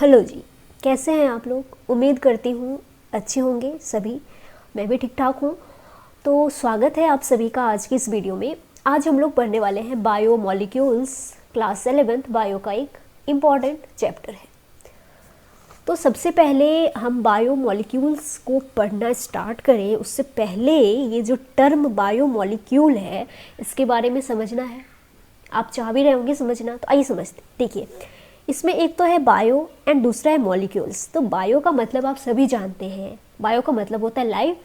Hello जी, कैसे हैं आप लोग। उम्मीद करती हूँ अच्छे होंगे सभी। मैं भी ठीक ठाक हूँ। तो स्वागत है आप सभी का आज की इस वीडियो में। आज हम लोग पढ़ने वाले हैं bio molecules, class 11th bio का एक इम्पॉर्टेंट चैप्टर है। तो सबसे पहले हम बायो मॉलिक्यूल्स को पढ़ना स्टार्ट करें उससे पहले ये जो टर्म बायो मॉलिक्यूल है इसके बारे में समझना है। आप चाह भी रहे होंगे समझना, तो आइए समझते। देखिए, इसमें एक तो है बायो एंड दूसरा है मॉलिक्यूल्स। तो बायो का मतलब आप सभी जानते हैं, बायो का मतलब होता है लाइफ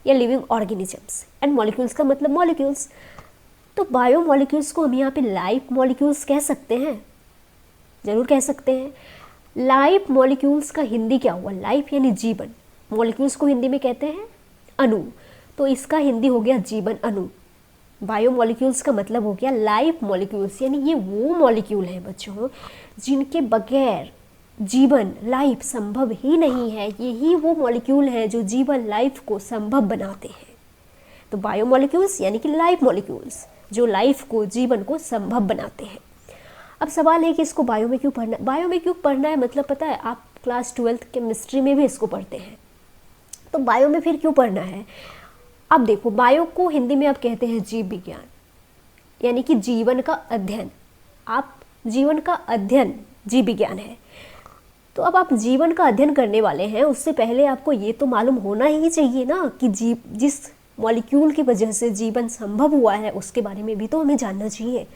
या लिविंग ऑर्गेनिजम्स, एंड मॉलिक्यूल्स का मतलब मॉलिक्यूल्स। तो बायो मॉलिक्यूल्स को हम यहाँ पे लाइफ मॉलिक्यूल्स कह सकते हैं, ज़रूर कह सकते हैं। लाइफ मॉलिक्यूल्स का हिंदी क्या हुआ, लाइफ यानी जीवन। मॉलिक्यूल्स को हिंदी में कहते हैं अणु, तो इसका हिंदी हो गया जीवन अणु। बायो मॉलिक्यूल्स का मतलब हो गया लाइफ मॉलिक्यूल्स, यानी ये वो मॉलिक्यूल हैं बच्चों जिनके बगैर जीवन लाइफ संभव ही नहीं है। यही वो मॉलिक्यूल हैं जो जीवन लाइफ को संभव बनाते हैं। तो बायो मॉलिक्यूल्स यानी कि लाइफ मॉलिक्यूल्स जो लाइफ को जीवन को संभव बनाते हैं। अब सवाल है कि इसको बायो में क्यों पढ़ना है। बायो में क्यों पढ़ना है मतलब पता है, आप क्लास 12th केमिस्ट्री में भी इसको पढ़ते हैं, तो बायो में फिर क्यों पढ़ना है। अब देखो, बायो को हिंदी में आप कहते हैं जीव विज्ञान, यानी कि जीवन का अध्ययन। आप जीवन का अध्ययन जीव विज्ञान है। तो अब आप जीवन का अध्ययन करने वाले हैं, उससे पहले आपको ये तो मालूम होना ही चाहिए ना कि जिस मॉलिक्यूल की वजह से जीवन संभव हुआ है उसके बारे में भी तो हमें जानना चाहिए।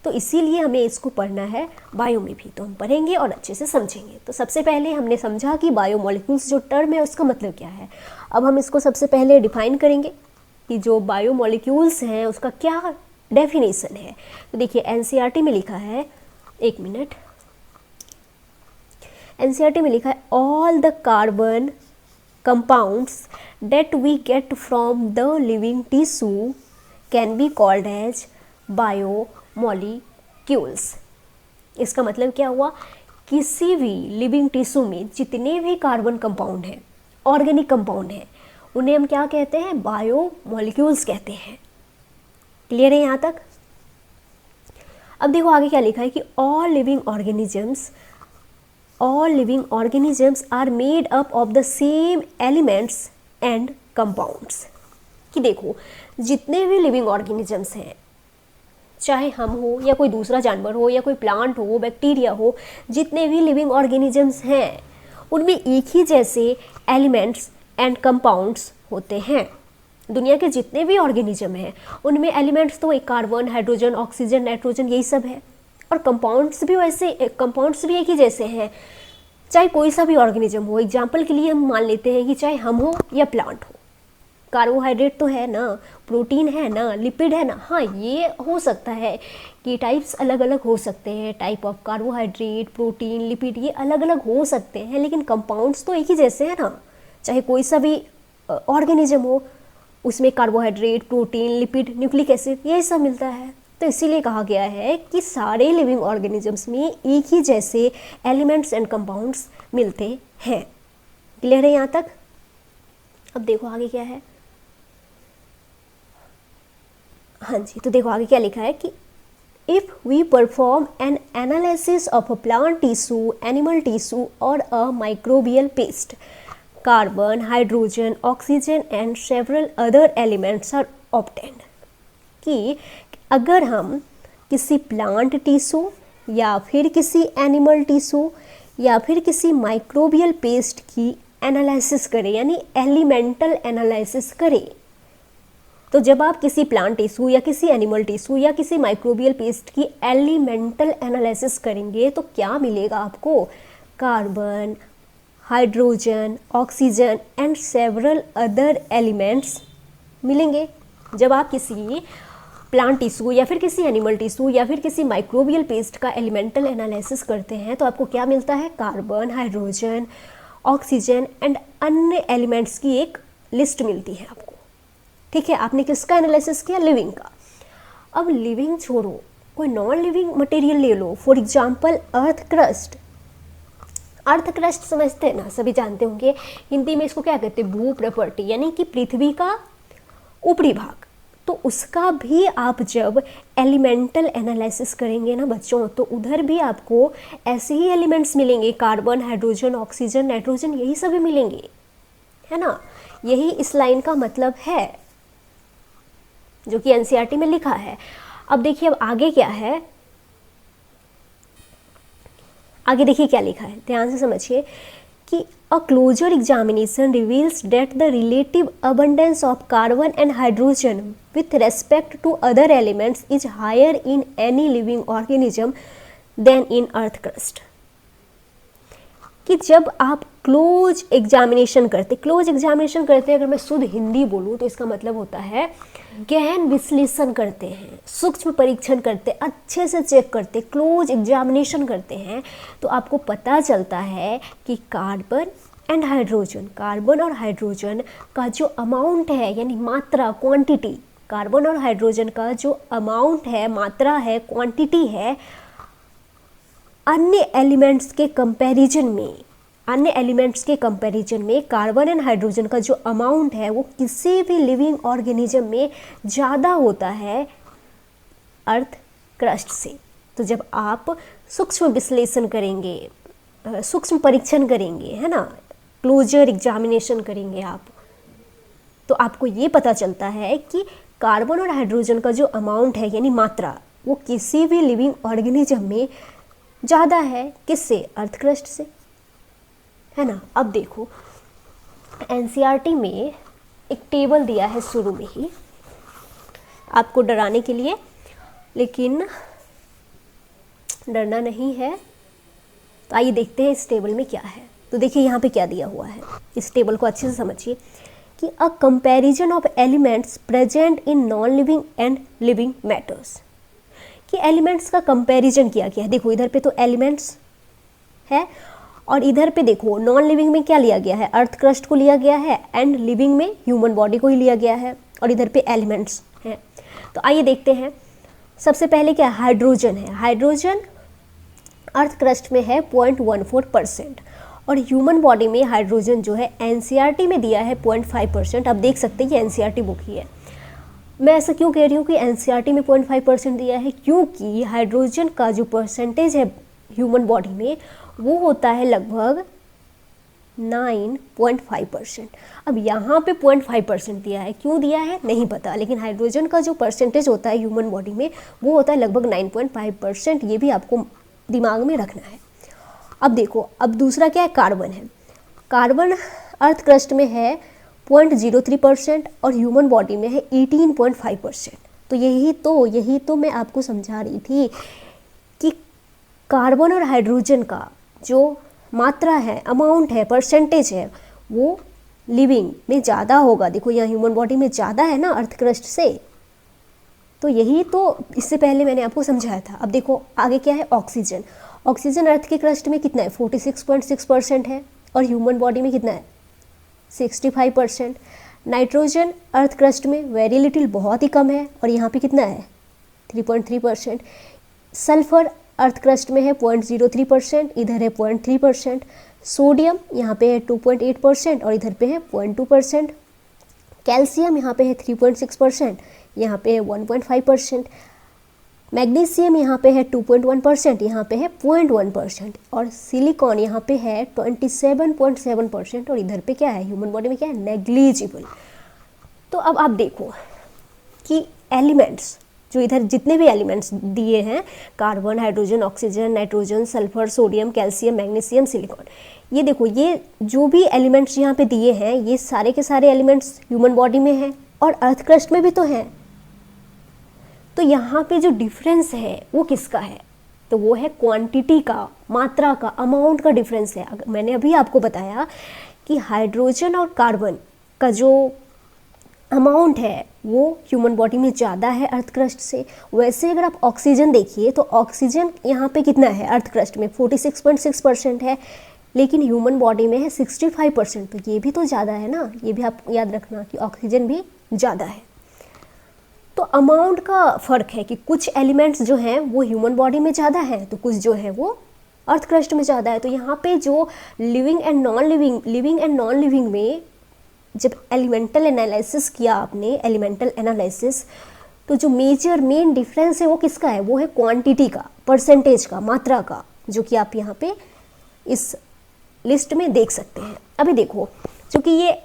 तो इसीलिए हमें इसको पढ़ना है बायो में भी, तो हम पढ़ेंगे और अच्छे से समझेंगे। तो सबसे पहले हमने समझा कि बायो मॉलिक्यूल्स जो टर्म है उसका मतलब क्या है। अब हम इसको सबसे पहले डिफाइन करेंगे कि जो बायो मॉलिक्यूल्स हैं उसका क्या डेफिनेशन है। तो देखिए, एनसीईआरटी में लिखा है, एक मिनट, एनसीईआरटी में लिखा है all the carbon compounds that we get from the living tissue can be called as biomolecules। इसका मतलब क्या हुआ, किसी भी लिविंग टिश्यू में जितने भी कार्बन कंपाउंड हैं, ऑर्गेनिक कंपाउंड हैं, उन्हें हम क्या कहते हैं, बायोमोलिक्यूल्स कहते हैं। क्लियर है यहाँ तक। अब देखो आगे क्या लिखा है कि all living organisms are made up of the same elements and compounds। कि देखो, जितने भी लिविंग ऑर्गेनिजम्स हैं, चाहे हम हो या कोई दूसरा जानवर हो या कोई प्लांट हो, बैक्टीरिया हो, जितने भी लिविंग ऑर्गेनिजम्स हैं उनमें एक ही जैसे एलिमेंट्स एंड कंपाउंड्स होते हैं। दुनिया के जितने भी ऑर्गेनिज्म हैं उनमें एलिमेंट्स तो एक कार्बन, हाइड्रोजन, ऑक्सीजन, नाइट्रोजन, यही सब है, और कंपाउंड्स भी वैसे, कंपाउंड्स भी एक ही जैसे हैं, चाहे कोई सा भी ऑर्गेनिज्म हो। एग्जाम्पल के लिए हम मान लेते हैं कि चाहे हम हो या प्लांट हो, कार्बोहाइड्रेट तो है ना, प्रोटीन है ना, लिपिड है ना। हाँ, ये हो सकता है कि टाइप्स अलग अलग हो सकते हैं, type of carbohydrate, protein, lipid, ये अलग अलग हो सकते हैं, लेकिन कंपाउंड्स तो एक ही जैसे हैं ना। चाहे कोई सा भी ऑर्गेनिज्म हो, उसमें carbohydrate, protein, lipid, nucleic acid, यही सब मिलता है। तो इसीलिए कहा गया है कि सारे लिविंग ऑर्गेनिजम्स में एक ही जैसे एलिमेंट्स एंड कंपाउंड्स मिलते हैं। क्लियर है यहाँ तक। अब देखो आगे क्या है। हाँ जी, तो देखो आगे क्या लिखा है कि if we perform an analysis of a plant tissue, animal tissue or a microbial paste, carbon, hydrogen, oxygen and several other elements are obtained. कि अगर हम किसी प्लांट टिश्यू या फिर किसी एनिमल टिश्यू या फिर किसी माइक्रोबियल पेस्ट की एनालिसिस करें, यानी एलिमेंटल एनालिसिस करें, तो जब आप किसी प्लांट टिश्यू या किसी एनिमल टिश्यू या किसी माइक्रोबियल पेस्ट की एलिमेंटल एनालिसिस करेंगे तो क्या मिलेगा आपको, carbon, hydrogen, oxygen and several other elements मिलेंगे। जब आप किसी प्लांट टिश्यू या फिर किसी एनिमल टिश्यू या फिर किसी माइक्रोबियल पेस्ट का एलिमेंटल एनालिसिस करते हैं तो आपको क्या मिलता है, कार्बन, हाइड्रोजन, ऑक्सीजन एंड अन्य एलिमेंट्स की एक लिस्ट मिलती है आपको। ठीक है, आपने किसका एनालिसिस किया, लिविंग का। अब लिविंग छोड़ो, कोई नॉन लिविंग मटेरियल ले लो, for example earth crust. Earth crust समझते हैं ना, सभी जानते होंगे। हिंदी में इसको क्या कहते हैं, भू प्रॉपर्टी, यानी कि पृथ्वी का ऊपरी भाग। तो उसका भी आप जब एलिमेंटल एनालिसिस करेंगे ना बच्चों, तो उधर भी आपको ऐसे ही एलिमेंट्स मिलेंगे, कार्बन, हाइड्रोजन, ऑक्सीजन, नाइट्रोजन, यही सभी मिलेंगे, है ना। यही इस लाइन का मतलब है जो कि एनसीईआरटी में लिखा है। अब देखिए अब आगे क्या है, आगे देखिए क्या लिखा है, ध्यान से समझिए कि a closer examination reveals that the relative abundance of carbon and hydrogen with respect to other elements is higher in any living organism than in earth crust। कि जब आप क्लोज एग्जामिनेशन करते अगर मैं शुद्ध हिंदी बोलूँ तो इसका मतलब होता है गहन विश्लेषण करते हैं, सूक्ष्म परीक्षण करते, अच्छे से चेक करते, क्लोज एग्जामिनेशन करते हैं, तो आपको पता चलता है कि कार्बन और हाइड्रोजन का जो अमाउंट है, यानी मात्रा, क्वांटिटी, कार्बन और हाइड्रोजन का जो अमाउंट है, मात्रा है, क्वांटिटी है, अन्य एलिमेंट्स के कंपैरिजन में कार्बन एंड हाइड्रोजन का जो अमाउंट है वो किसी भी लिविंग ऑर्गेनिज्म में ज़्यादा होता है अर्थ क्रस्ट से। तो जब आप सूक्ष्म विश्लेषण करेंगे, सूक्ष्म परीक्षण करेंगे, है ना, क्लोजर एग्जामिनेशन करेंगे आप, तो आपको ये पता चलता है कि कार्बन और हाइड्रोजन का जो अमाउंट है, यानी मात्रा, वो किसी भी लिविंग ऑर्गेनिज्म में ज़्यादा है, किससे? अर्थ क्रस्ट से, है ना। अब देखो एनसीईआरटी में एक टेबल दिया है शुरू में ही आपको डराने के लिए, लेकिन डरना नहीं है। तो आइए देखते हैं इस टेबल में क्या है। तो देखिए यहाँ पे क्या दिया हुआ है, इस टेबल को अच्छे से समझिए कि a comparison of elements present in non living and living matters, कि एलिमेंट्स का कंपैरिजन किया गया है। देखो इधर पे तो एलिमेंट्स है और इधर पे देखो नॉन लिविंग में क्या लिया गया है, अर्थ क्रस्ट को लिया गया है, एंड लिविंग में ह्यूमन बॉडी को ही लिया गया है, और इधर पे एलिमेंट्स हैं। तो आइए देखते हैं। सबसे पहले क्या हाइड्रोजन है, हाइड्रोजन अर्थ क्रस्ट में है 0.14%, और ह्यूमन बॉडी में हाइड्रोजन जो है एनसीईआरटी में दिया है 0.5%। आप देख सकते हैं ये एनसीईआरटी बुक ही है। मैं ऐसा क्यों कह रही हूँ कि एनसीईआरटी में 0.5% दिया है, क्योंकि हाइड्रोजन का जो परसेंटेज है ह्यूमन बॉडी में वो होता है लगभग 9.5%। अब यहाँ पे 0.5% दिया है, क्यों दिया है नहीं पता, लेकिन हाइड्रोजन का जो परसेंटेज होता है ह्यूमन बॉडी में वो होता है लगभग 9.5%। ये भी आपको दिमाग में रखना है। अब देखो अब दूसरा क्या है, कार्बन है। कार्बन अर्थ क्रस्ट में है 0.03% और ह्यूमन बॉडी में है 18.5%। तो यही तो मैं आपको समझा रही थी कि कार्बन और हाइड्रोजन का जो मात्रा है, अमाउंट है, परसेंटेज है, वो लिविंग में ज़्यादा होगा। देखो यहाँ ह्यूमन बॉडी में ज़्यादा है ना अर्थ क्रस्ट से, तो यही तो इससे पहले मैंने आपको समझाया था। अब देखो आगे क्या है, ऑक्सीजन। ऑक्सीजन अर्थ के क्रस्ट में कितना है, 46.6% है, और ह्यूमन बॉडी में कितना है, 65%। नाइट्रोजन अर्थ क्रस्ट में वेरी लिटिल, बहुत ही कम है, और यहाँ पे कितना है, 3.3%। सल्फर अर्थ क्रस्ट में है 0.03%, इधर है 0.3%। सोडियम यहाँ पे है 2.8% और इधर पे है 0.2%। कैल्शियम यहाँ पे है 3.6%, यहाँ पे है 1.5%। मैग्नीशियम यहाँ पे है 2.1%, यहाँ पे है 0.1%। और सिलिकॉन यहाँ पे है 27.7% और इधर पे क्या है, ह्यूमन बॉडी में क्या है, नेग्लिजिबल। तो अब आप देखो कि एलिमेंट्स जो इधर जितने भी एलिमेंट्स दिए हैं, carbon, hydrogen, oxygen, nitrogen, sulphur, sodium, calcium, magnesium, silicon, ये देखो ये जो भी एलिमेंट्स यहाँ पे दिए हैं ये सारे के सारे एलिमेंट्स ह्यूमन बॉडी में हैं और अर्थ क्रस्ट में भी तो हैं। तो यहाँ पे जो डिफरेंस है वो किसका है, तो वो है क्वांटिटी का, मात्रा का, अमाउंट का डिफरेंस है। अगर मैंने अभी आपको बताया कि हाइड्रोजन और कार्बन का जो अमाउंट है वो ह्यूमन बॉडी में ज़्यादा है अर्थ क्रस्ट से, वैसे अगर आप ऑक्सीजन देखिए तो ऑक्सीजन यहाँ पे कितना है, अर्थ क्रस्ट में 46.6% है, लेकिन ह्यूमन बॉडी में है 65%। तो ये भी तो ज़्यादा है ना, ये भी आप याद रखना कि ऑक्सीजन भी ज़्यादा है। तो अमाउंट का फ़र्क है कि कुछ एलिमेंट्स जो हैं वो ह्यूमन बॉडी में ज़्यादा है, तो कुछ जो है वो अर्थ क्रस्ट में ज़्यादा है। तो यहाँ पे जो लिविंग एंड नॉन लिविंग में जब एलिमेंटल एनालिसिस किया आपने, एलिमेंटल एनालिसिस, तो जो मेजर मेन डिफरेंस है वो किसका है, वो है क्वांटिटी का, परसेंटेज का, मात्रा का, जो कि आप यहाँ पे इस लिस्ट में देख सकते हैं। अभी देखो, क्योंकि ये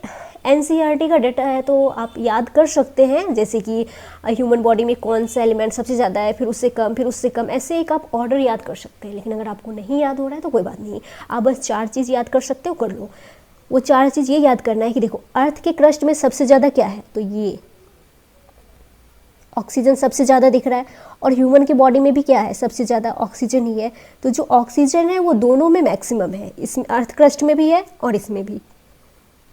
एनसीईआरटी का डेटा है तो आप याद कर सकते हैं, जैसे कि ह्यूमन बॉडी में कौन सा एलिमेंट सबसे ज़्यादा है, फिर उससे कम, फिर उससे कम, ऐसे एक आप ऑर्डर याद कर सकते हैं। लेकिन अगर आपको नहीं याद हो रहा है तो कोई बात नहीं, आप बस 4 चीज़ याद कर सकते हो, कर लो। वो 4 चीज़ ये याद करना है कि देखो, अर्थ के क्रस्ट में सबसे ज़्यादा क्या है, तो ये ऑक्सीजन सबसे ज़्यादा दिख रहा है, और ह्यूमन के बॉडी में भी क्या है, सबसे ज़्यादा ऑक्सीजन ही है। तो जो ऑक्सीजन है वो दोनों में मैक्सिमम है, इसमें अर्थ क्रस्ट में भी है और इसमें भी।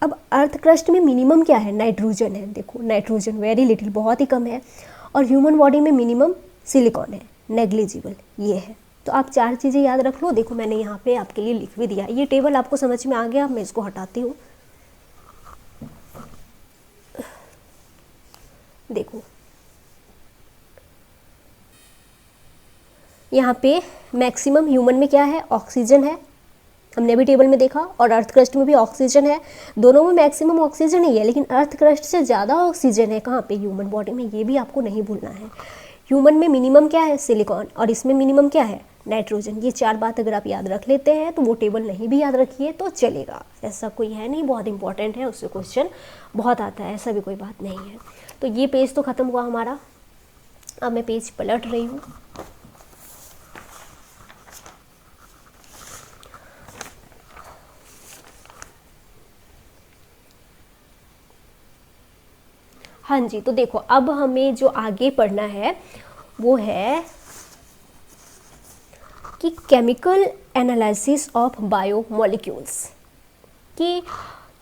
अब अर्थ क्रस्ट में मिनिमम क्या है, नाइट्रोजन है। देखो नाइट्रोजन वेरी लिटिल, बहुत ही कम है, और ह्यूमन बॉडी में मिनिमम सिलिकॉन है, नेग्लिजिबल, ये है। तो आप 4 चीज़ें याद रख लो। देखो मैंने यहाँ पे आपके लिए लिख भी दिया, ये टेबल आपको समझ में आ गया। मैं इसको हटाती हूँ। देखो यहाँ पे मैक्सिमम ह्यूमन में क्या है, ऑक्सीजन है, हमने भी टेबल में देखा, और अर्थ क्रस्ट में भी ऑक्सीजन है, दोनों में मैक्सिमम ऑक्सीजन ही है। लेकिन अर्थ क्रस्ट से ज़्यादा ऑक्सीजन है कहाँ पे, ह्यूमन बॉडी में, ये भी आपको नहीं भूलना है। ह्यूमन में मिनिमम क्या है, सिलिकॉन, और इसमें मिनिमम क्या है, नाइट्रोजन। ये 4 बात अगर आप याद रख लेते हैं तो वो टेबल नहीं भी याद रखिए तो चलेगा, ऐसा कोई है नहीं, बहुत इंपॉर्टेंट है, उससे क्वेश्चन बहुत आता है, ऐसा भी कोई बात नहीं है। तो ये पेज तो ख़त्म हुआ हमारा। अब मैं पेज पलट रही हूँ। हाँ जी, तो देखो अब हमें जो आगे पढ़ना है वो है कि केमिकल एनालिसिस ऑफ बायोमोलिक्यूल्स, कि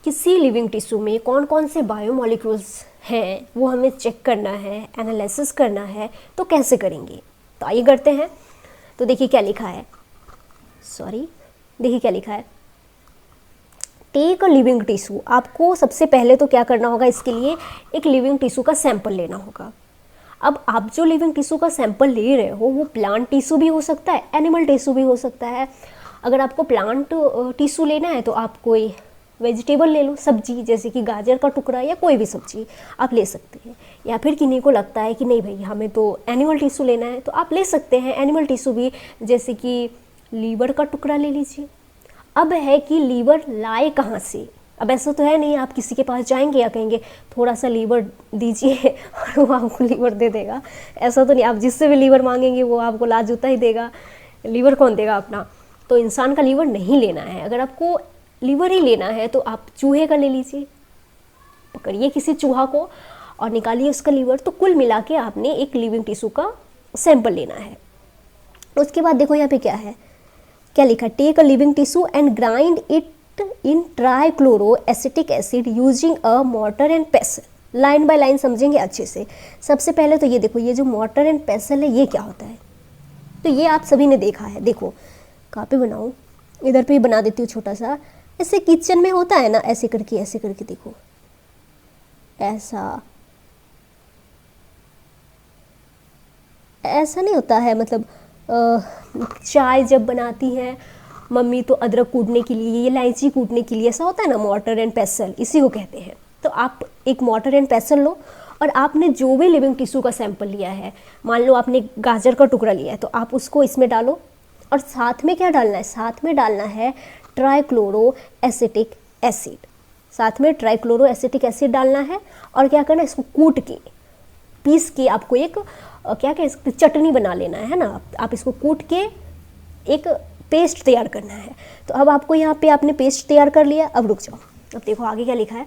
किसी लिविंग टिश्यू में कौन कौन से बायोमोलिक्यूल्स हैं वो हमें चेक करना है, एनालिसिस करना है। तो कैसे करेंगे, तो आइए करते हैं। तो देखिए क्या लिखा है, देखिए क्या लिखा है, टेक अ लिविंग टिश्यू। आपको सबसे पहले तो क्या करना होगा, इसके लिए एक लिविंग टिश्यू का सैंपल लेना होगा। अब आप जो लिविंग टिश्यू का सैंपल ले रहे हो वो प्लांट टिश्यू भी हो सकता है, एनिमल टिश्यू भी हो सकता है। अगर आपको प्लांट टिश्यू लेना है तो आप कोई वेजिटेबल ले लो, सब्जी, जैसे कि गाजर का टुकड़ा या कोई भी सब्जी आप ले सकते हैं। या फिर किन्हीं को लगता है कि नहीं भाई हमें तो एनिमल टिश्यू लेना है, तो आप ले सकते हैं एनिमल टिश्यू भी, जैसे कि लीवर का टुकड़ा ले लीजिए। अब है कि लीवर लाए कहाँ से। अब ऐसा तो है नहीं आप किसी के पास जाएंगे या कहेंगे थोड़ा सा लीवर दीजिए और वो आपको लीवर दे देगा, ऐसा तो नहीं। आप जिससे भी लीवर मांगेंगे वो आपको ला जूता ही देगा, लीवर कौन देगा अपना। तो इंसान का लीवर नहीं लेना है। अगर आपको लीवर ही लेना है तो आप चूहे का ले लीजिए, पकड़िए किसी चूहा को और निकालिए उसका लीवर। तो कुल मिला के आपने एक लिविंग टिश्यू का सैंपल लेना है। उसके बाद देखो यहाँ पे क्या है, क्या लिखा, take a living tissue and grind it in trichloro acetic acid using a mortar and pestle. Line by line समझेंगे अच्छे से। सबसे पहले तो ये देखो, ये जो मॉर्टर एंड पेसल है ये क्या होता है, तो ये आप सभी ने देखा है। देखो कहाँ पे बनाऊँ, इधर पे बना देती हूँ छोटा सा, ऐसे किचन में होता है ना, ऐसे करके देखो, ऐसा नहीं होता है। मतलब चाय जब बनाती हैं मम्मी तो अदरक कूटने के लिए, ये इलायची कूटने के लिए, ऐसा होता है ना, मॉर्टर एंड पेसल, इसी को कहते हैं। तो आप एक मॉर्टर एंड पेसल लो और आपने जो भी लिविंग टिश्यू का सैंपल लिया है, मान लो आपने गाजर का टुकड़ा लिया है, तो आप उसको इसमें डालो और साथ में क्या डालना है, साथ में डालना है ट्राइक्लोरो एसिटिक एसिड। साथ में ट्राइक्लोरो एसिटिक एसिड डालना है और क्या करना है, इसको कूट के पीस के आपको एक क्या कह सकते चटनी बना लेना है ना। आप इसको कूट के एक पेस्ट तैयार करना है। तो अब आपको यहाँ पे आपने पेस्ट तैयार कर लिया। अब रुक जाओ, अब देखो आगे क्या लिखा है,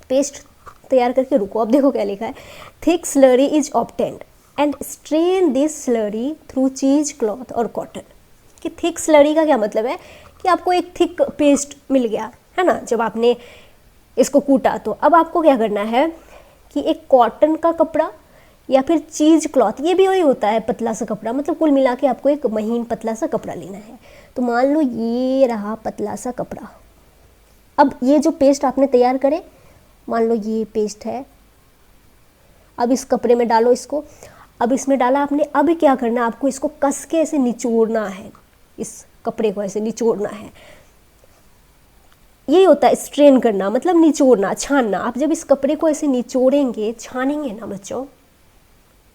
पेस्ट तैयार करके रुको। अब देखो क्या लिखा है, thick slurry is obtained and strain this slurry through चीज क्लॉथ और कॉटन। कि थिक स्लरी का क्या मतलब है कि आपको एक थिक पेस्ट मिल गया है ना जब आपने इसको कूटा। तो अब आपको क्या करना है कि एक कॉटन का कपड़ा या फिर चीज क्लॉथ, ये भी वही होता है पतला सा कपड़ा, मतलब कुल मिला के आपको एक महीन पतला सा कपड़ा लेना है। तो मान लो ये रहा पतला सा कपड़ा। अब ये जो पेस्ट आपने तैयार करे, मान लो ये पेस्ट है, अब इस कपड़े में डालो इसको। अब इसमें डाला आपने, अब क्या करना है, आपको इसको कस के ऐसे निचोड़ना है, इस कपड़े को ऐसे निचोड़ना है। यही होता है स्ट्रेन करना, मतलब निचोड़ना, छानना। आप जब इस कपड़े को ऐसे निचोड़ेंगे, छानेंगे ना बच्चों,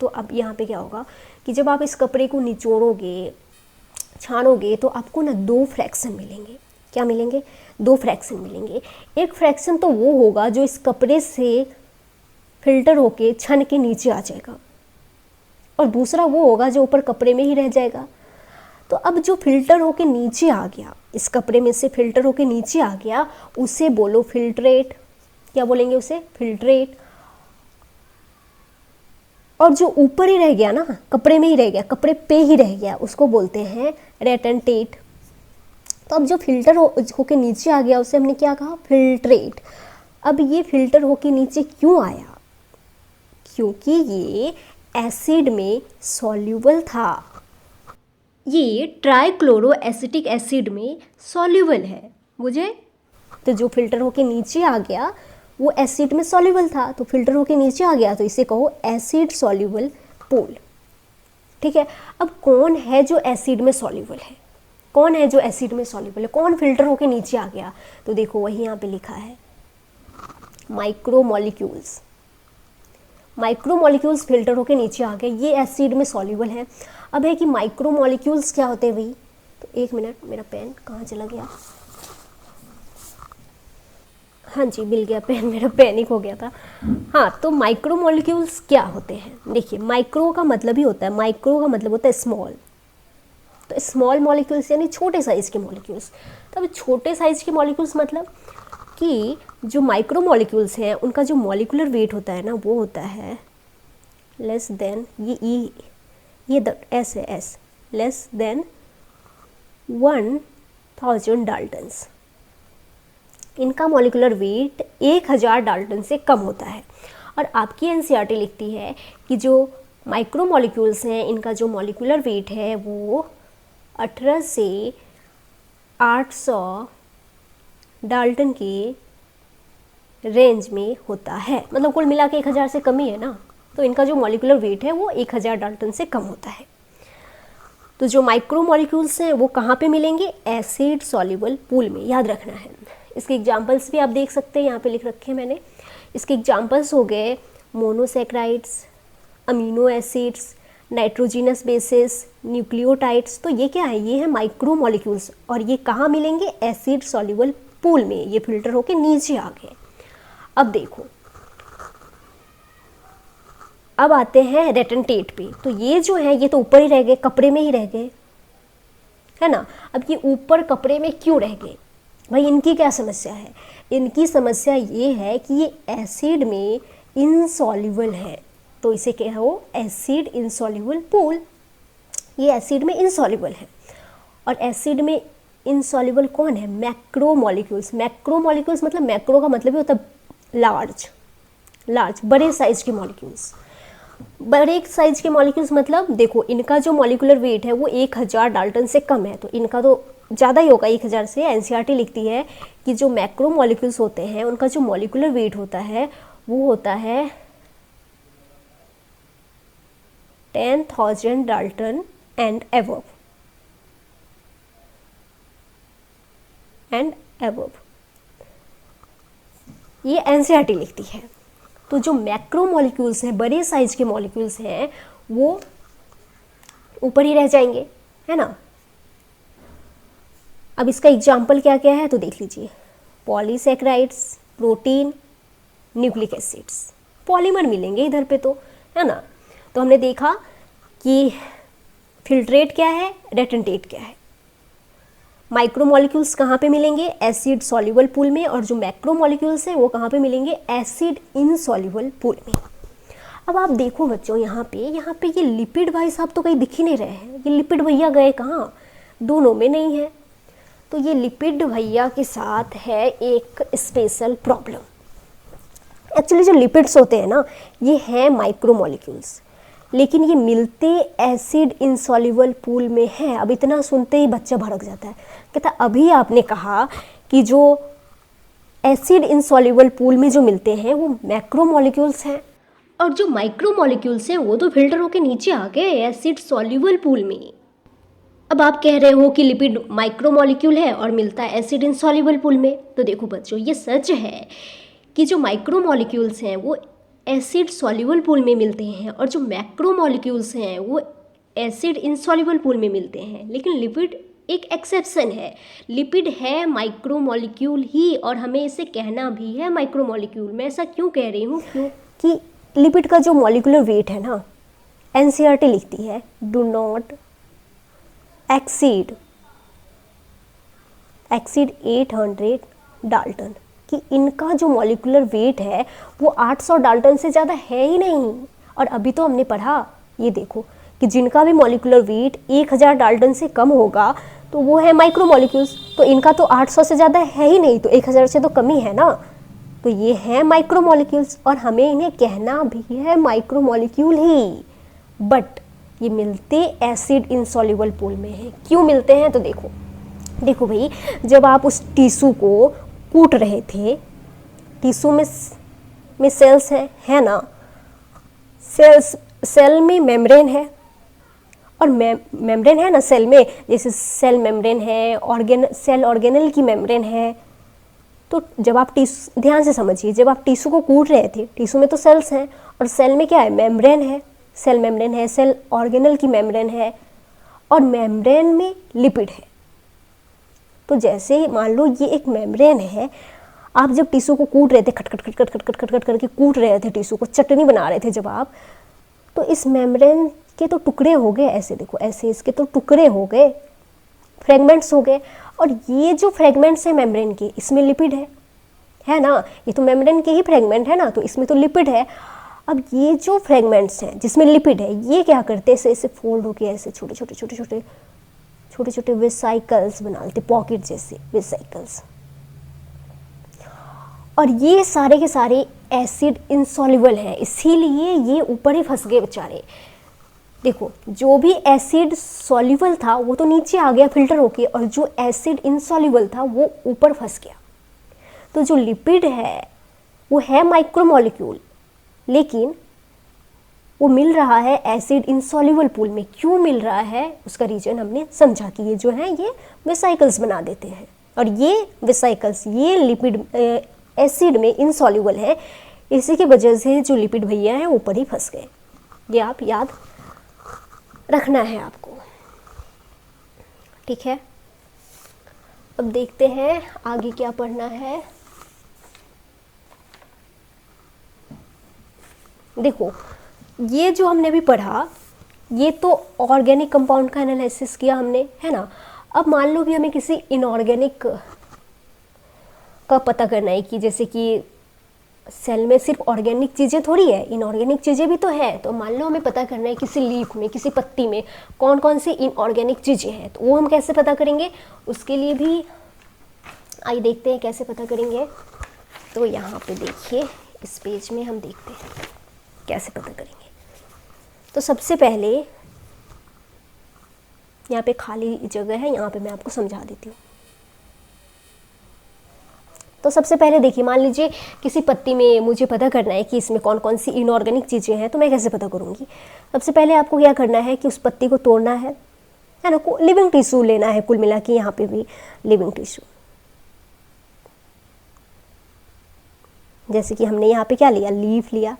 तो अब यहाँ पे क्या होगा कि जब आप इस कपड़े को निचोड़ोगे, छानोगे, तो आपको ना 2 फ्रैक्शन मिलेंगे। क्या मिलेंगे? 2 फ्रैक्शन मिलेंगे। एक फ्रैक्शन तो वो होगा जो इस कपड़े से फिल्टर होके छन के नीचे आ जाएगा, और दूसरा वो होगा जो ऊपर कपड़े में ही रह जाएगा। तो अब जो फिल्टर होके नीचे आ गया, इस कपड़े में से फिल्टर होके नीचे आ गया, उसे बोलो फिल्ट्रेट। क्या बोलेंगे उसे? फिल्ट्रेट। और जो ऊपर ही रह गया ना, कपड़े में ही रह गया, कपड़े पे ही रह गया, उसको बोलते हैं रेटेंटेट। तो अब जो फिल्टर होके नीचे आ गया उसे हमने क्या कहा? फिल्ट्रेट। अब ये फिल्टर होके नीचे क्यों आया? क्योंकि ये एसिड में सॉल्यूबल था। ये ट्राइक्लोरो एसिटिक एसिड में सॉल्यूबल है। मुझे तो जो फिल्टर होके नीचे आ गया वो एसिड में सॉल्यूबल था, तो फिल्टर होके नीचे आ गया, तो इसे कहो एसिड सॉल्यूबल पूल। ठीक है। अब कौन है जो एसिड में सॉल्यूबल है? कौन है जो एसिड में सॉल्यूबल है? कौन फिल्टर होके नीचे आ गया? तो देखो वही यहाँ पे लिखा है, माइक्रोमोलिक्यूल्स। माइक्रोमोलिक्यूल्स फिल्टर होके नीचे आ गए, ये एसिड में सॉल्यूबल है। अब है कि माइक्रोमोलिक्यूल्स क्या होते हैं भाई? तो एक मिनट, मेरा पेन कहाँ चला गया? हाँ जी, मिल गया पेन, मेरा पैनिक हो गया था। हाँ, तो माइक्रोमोलिक्यूल्स क्या होते हैं? देखिए, माइक्रो का मतलब ही होता है, माइक्रो का मतलब होता है स्मॉल। तो स्मॉल मॉलिक्यूल्स यानी छोटे साइज़ के मॉलिक्यूल्स। तो अब छोटे साइज़ के मॉलिक्यूल्स मतलब कि जो माइक्रो मॉलिक्यूल्स हैं उनका जो मॉलिकुलर वेट होता है ना, वो होता है लेस देन, ये एस है, एस, लेस देन 1000 डाल्टन्स। इनका मॉलिकुलर वेट 1000 डाल्टन से कम होता है। और आपकी एनसीईआरटी लिखती है कि जो माइक्रो मॉलिक्यूल्स हैं इनका जो मॉलिकुलर वेट है वो 18 से 800 डाल्टन के रेंज में होता है। मतलब कुल मिला के 1000 से कम ही है ना, तो इनका जो मॉलिकुलर वेट है वो 1000 डाल्टन से कम होता है। तो जो माइक्रो मॉलिक्यूल्स हैं वो कहाँ पे मिलेंगे? एसिड सॉल्युबल पूल में, याद रखना है। इसके एग्जांपल्स भी आप देख सकते हैं, यहाँ पे लिख रखे हैं मैंने। इसके एग्जांपल्स हो गए monosaccharides, amino acids, nitrogenous basis, nucleotides. तो ये क्या है? ये है माइक्रो मॉलिक्यूल्स, और ये कहाँ मिलेंगे? एसिड सॉल्युबल पूल में। ये फिल्टर होके नीचे आ गए। अब देखो, अब आते हैं रेटेंटेट पे। तो ये जो है ये तो ऊपर ही रह गए, कपड़े में ही रह गए, है ना। अब ये ऊपर कपड़े में क्यों रह गए भाई? इनकी क्या समस्या है? इनकी समस्या ये है कि ये एसिड में इनसॉल्युबल है, तो इसे क्या हो? Acid insoluble pool. ये एसिड में इनसॉल्युबल है। और एसिड में इनसॉल्युबल कौन है? Macro molecules. मैक्रो मॉलिक्यूल्स मतलब, मैक्रो का मतलब ही होता है लार्ज, बड़े साइज के मॉलिक्यूल्स। बड़े साइज के मॉलिक्यूल्स मतलब देखो, इनका जो मॉलिकुलर वेट है वो 1000 डाल्टन से कम है, तो इनका तो ज़्यादा ही होगा 1000 से। एनसीईआरटी लिखती है कि जो मैक्रो मॉलिक्यूल्स होते हैं उनका जो मॉलिकुलर वेट होता है वो होता है 10,000 डाल्टन एंड एबव। ये एनसीईआरटी लिखती है। तो जो मैक्रो मॉलिक्यूल्स हैं, बड़े साइज के मॉलिक्यूल्स हैं, वो ऊपर ही रह जाएंगे, है ना। अब इसका एग्जाम्पल क्या क्या है तो देख लीजिए, polysaccharides, protein, nucleic acids, polymer मिलेंगे इधर पे, तो है ना। तो हमने देखा कि फिल्ट्रेट क्या है, रेटेंटेट क्या है। माइक्रो मॉलिक्यूल्स कहाँ पे मिलेंगे? एसिड सॉल्युबल पूल में। और जो मैक्रो मॉलिक्यूल्स हैं वो कहाँ पे मिलेंगे? एसिड इनसॉल्युबल पूल में। अब आप देखो बच्चों, यहाँ पे ये लिपिड भाई साहब तो कहीं दिख ही नहीं रहे हैं। ये लिपिड भैया गए कहाँ? दोनों में नहीं है। तो ये लिपिड भैया के साथ है एक स्पेशल प्रॉब्लम। एक्चुअली जो लिपिड्स होते हैं ना, ये हैं माइक्रो मॉलिक्यूल्स, लेकिन ये मिलते एसिड इनसॉल्युबल पूल में है। अब इतना सुनते ही बच्चा भड़क जाता है, कहता अभी आपने कहा कि जो एसिड इनसॉल्युबल पूल में जो मिलते हैं वो मैक्रो मॉलिक्यूल्स हैं, और जो माइक्रो मॉलिक्यूल्स हैं वो तो फिल्टर होके नीचे आ गए एसिड सॉल्युबल पूल में। अब आप कह रहे हो कि लिपिड माइक्रोमोलिक्यूल है और मिलता है एसिड इनसॉल्युबल पूल में। तो देखो बच्चों, ये सच है कि जो माइक्रोमोलिक्यूल्स हैं वो एसिड सॉल्युबल पूल में मिलते हैं और जो मैक्रोमोलिक्यूल्स हैं वो एसिड इनसॉल्युबल पूल में मिलते हैं। लेकिन लिपिड एक एक्सेप्शन है। लिपिड है माइक्रोमोलिक्यूल ही और हमें इसे कहना भी है माइक्रोमोलिक्यूल। मैं ऐसा क्यों कह रही हूँ कि लिपिड का जो मॉलिक्यूलर वेट है ना, एनसीईआरटी लिखती है डू नॉट एक्सीड 800 डाल्टन, कि इनका जो मॉलिक्यूलर वेट है वो 800 डाल्टन से ज़्यादा है ही नहीं। और अभी तो हमने पढ़ा, ये देखो कि जिनका भी मॉलिक्यूलर वेट 1000 डाल्टन से कम होगा तो वो है माइक्रोमोलिक्यूल्स। तो इनका तो 800 से ज़्यादा है ही नहीं, तो 1000 से तो कम ही है ना। तो ये है माइक्रोमोलिक्यूल्स और हमें इन्हें कहना भी है माइक्रोमोलिक्यूल ही। बट ये मिलते एसिड इनसॉल्युबल पूल में हैं। क्यों मिलते हैं? तो देखो भाई, जब आप उस टिश्यू को कूट रहे थे, टिश्यू में सेल्स हैं, है ना। सेल में मेम्ब्रेन है और मेम्ब्रेन है ना सेल में, जैसे सेल मेम्ब्रेन है, सेल ऑर्गेनल की मेम्ब्रेन है। तो जब आप ध्यान से समझिए, जब आप टिश्यू को कूट रहे थे, टिश्यू में तो सेल्स हैं और सेल में क्या है? मेम्ब्रेन है, सेल मेम्ब्रेन है, सेल ऑर्गेनल की मेम्ब्रेन है और मेम्ब्रेन में लिपिड है। तो जैसे मान लो ये एक मेम्ब्रेन है, आप जब टिश्यू को कूट रहे थे, खट खट खट खट खट खट खट खट करके कूट रहे थे टिश्यू को, चटनी बना रहे थे जब आप, तो इस मेम्ब्रेन के तो टुकड़े हो गए, ऐसे देखो, ऐसे इसके तो टुकड़े हो गए, फ्रेगमेंट्स हो गए। और ये जो फ्रेगमेंट्स हैं मेम्ब्रेन के, इसमें लिपिड है ना। ये तो मेम्ब्रेन के ही फ्रेगमेंट है ना, तो इसमें तो लिपिड है। अब ये जो फ्रेगमेंट्स हैं जिसमें लिपिड है, ये क्या करते हैं? ऐसे फोल्ड होके ऐसे छोटे छोटे वेसाइकल्स बना लेते, पॉकेट जैसे वेसाइकल्स। और ये सारे के सारे एसिड इनसॉल्युबल हैं, इसीलिए ये ऊपर ही फंस गए बेचारे। देखो, जो भी एसिड सॉल्युबल था वो तो नीचे आ गया फिल्टर होके, और जो एसिड इनसॉल्युबल था वो ऊपर फंस गया। तो जो लिपिड है वो है माइक्रोमोलिक्यूल, लेकिन वो मिल रहा है एसिड इनसॉल्युबल पूल में। क्यों मिल रहा है उसका रीजन हमने समझा कि ये जो है ये वेसाइकल्स बना देते हैं, और ये वेसाइकल्स ये लिपिड एसिड में इनसॉल्युबल है। इसी की वजह से जो लिपिड भैया हैं ऊपर ही फंस गए। ये आप याद रखना है आपको, ठीक है। अब देखते हैं आगे क्या पढ़ना है। देखो, ये जो हमने भी पढ़ा, ये तो ऑर्गेनिक कंपाउंड का एनालिसिस किया हमने, है ना। अब मान लो कि हमें किसी इनऑर्गेनिक का पता करना है, कि जैसे कि सेल में सिर्फ ऑर्गेनिक चीज़ें थोड़ी है, इनऑर्गेनिक चीज़ें भी तो है। तो मान लो हमें पता करना है किसी लीफ में, किसी पत्ती में कौन कौन सी इनऑर्गेनिक चीज़ें हैं, तो वो हम कैसे पता करेंगे? उसके लिए भी आइए देखते हैं कैसे पता करेंगे। तो यहाँ पे देखिए, इस पेज में हम देखते हैं कैसे पता करेंगे। तो सबसे पहले यहाँ पे खाली जगह है, यहाँ पे मैं आपको समझा देती हूँ। तो सबसे पहले देखिए, मान लीजिए किसी पत्ती में मुझे पता करना है कि इसमें कौन कौन सी इनऑर्गेनिक चीज़ें हैं, तो मैं कैसे पता करूँगी? सबसे पहले आपको क्या करना है कि उस पत्ती को तोड़ना है ना, लिविंग टिश्यू लेना है। कुल मिला के यहाँ पे भी लिविंग टिश्यू, जैसे कि हमने यहाँ पे क्या लिया, लीफ लिया,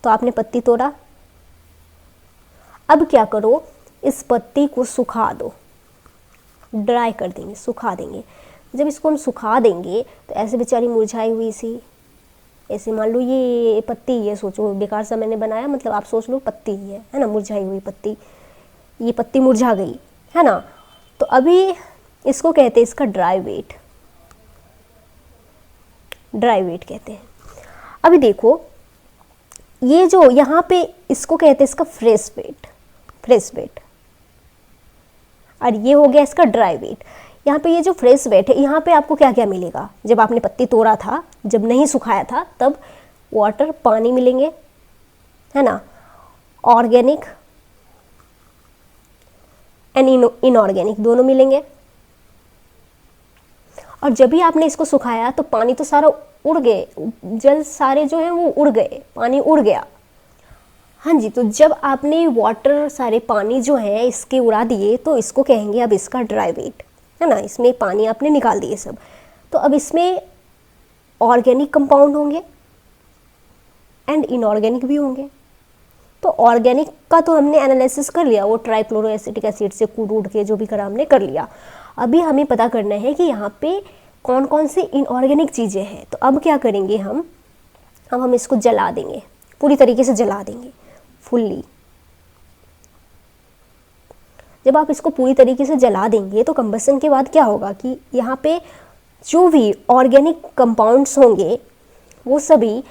तो आपने पत्ती तोड़ा। अब क्या करो, इस पत्ती को सुखा दो, ड्राई कर देंगे, सुखा देंगे। जब इसको हम सुखा देंगे तो ऐसे बेचारी मुरझाई हुई सी, ऐसे मान लो ये पत्ती, ये सोचो बेकार सा मैंने बनाया, मतलब आप सोच लो पत्ती ही है ना, मुरझाई हुई पत्ती, ये पत्ती मुरझा गई, है ना। तो अभी इसको कहते हैं, इसका ड्राई वेट, ड्राई वेट कहते हैं। अभी देखो, ये जो यहाँ पे इसको कहते हैं इसका फ्रेश वेट, फ्रेश वेट, और ये हो गया इसका ड्राई वेट। यहाँ पे ये जो फ्रेश वेट है, यहाँ पे आपको क्या क्या मिलेगा? जब आपने पत्ती तोड़ा था, जब नहीं सुखाया था, तब वाटर, पानी मिलेंगे, है ना, ऑर्गेनिक एंड इनऑर्गेनिक दोनों मिलेंगे। और जब भी आपने इसको सुखाया तो पानी तो सारा उड़ गए, जल सारे जो है वो उड़ गए, पानी उड़ गया। हाँ जी, तो जब आपने वाटर सारे पानी जो है इसके उड़ा दिए तो इसको कहेंगे अब इसका ड्राई वेट, है ना। इसमें पानी आपने निकाल दिए सब, तो अब इसमें ऑर्गेनिक कंपाउंड होंगे एंड इनऑर्गेनिक भी होंगे। तो ऑर्गेनिक का तो हमने एनालिसिस कर लिया, वो ट्राइक्लोरोएसिटिक एसिड से कूट उड़ के जो भी करा हमने कर लिया। अभी हमें पता करना है कि यहाँ पे कौन कौन से इनऑर्गेनिक चीज़ें हैं। तो अब क्या करेंगे हम इसको जला देंगे, पूरी तरीके से जला देंगे फुल्ली। जब आप इसको पूरी तरीके से जला देंगे तो कंबसन के बाद क्या होगा कि यहाँ पे जो भी ऑर्गेनिक कंपाउंड्स होंगे वो सभी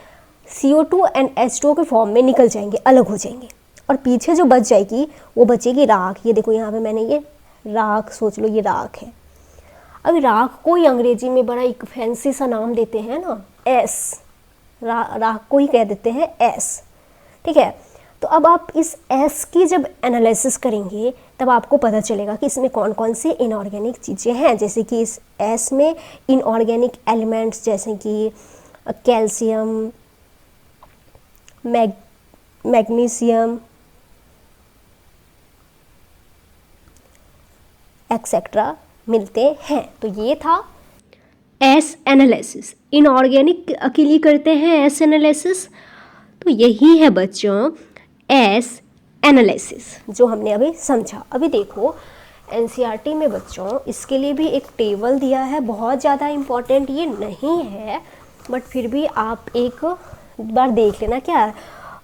CO2 एंड H2O के फॉर्म में निकल जाएंगे, अलग हो जाएंगे, और पीछे जो बच जाएगी वो बचेगी राख। ये देखो यहाँ पे मैंने ये राख, सोच लो ये राख है। अब राख को ही अंग्रेजी में बड़ा एक फैंसी सा नाम देते हैं ना, एस, राख को ही कह देते हैं एस, ठीक है। तो अब आप इस एस की जब एनालिसिस करेंगे तब आपको पता चलेगा कि इसमें कौन कौन से इनऑर्गेनिक चीज़ें हैं। जैसे कि इस एस में इनऑर्गेनिक एलिमेंट्स जैसे कि कैल्शियम, मैग्नीशियम एक्सेट्रा मिलते हैं। तो ये था एस एनालिसिस। इनऑर्गेनिक के लिए करते हैं एस एनालिसिस, तो यही है बच्चों एस एनालिसिस जो हमने अभी समझा। अभी देखो एनसीईआरटी में बच्चों इसके लिए भी एक टेबल दिया है, बहुत ज़्यादा इम्पॉर्टेंट ये नहीं है बट फिर भी आप एक बार देख लेना। क्या है,